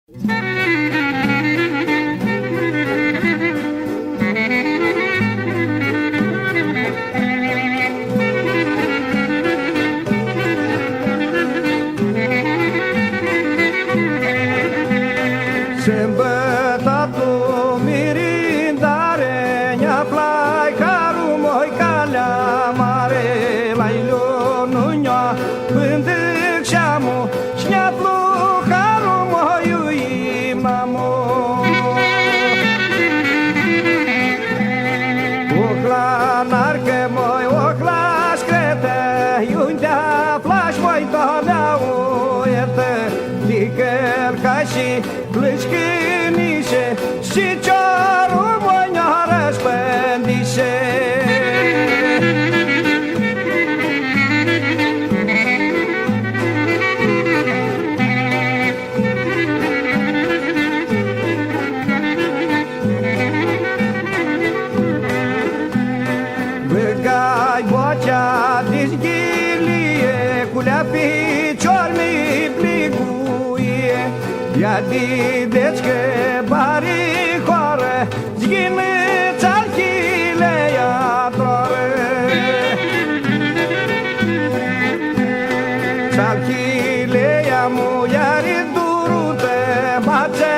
Sâmbătă tu mirindare, ne-a plai caru moi calea mare, la ilununioa pândâc și-amu, și-ne-a plu caru moi uim namu. Ocla narcă moi, ocla screte, iundea flash moi tolea uiertă, ticăr ca și plâșcânișe și ciorul moi ne-a răspândișe. Băgai bocea dizghilie, culea picior mi pliguie, ia dideți că bari coară, zghinâți alchileia troară. Alchileia mu iari durută, mațe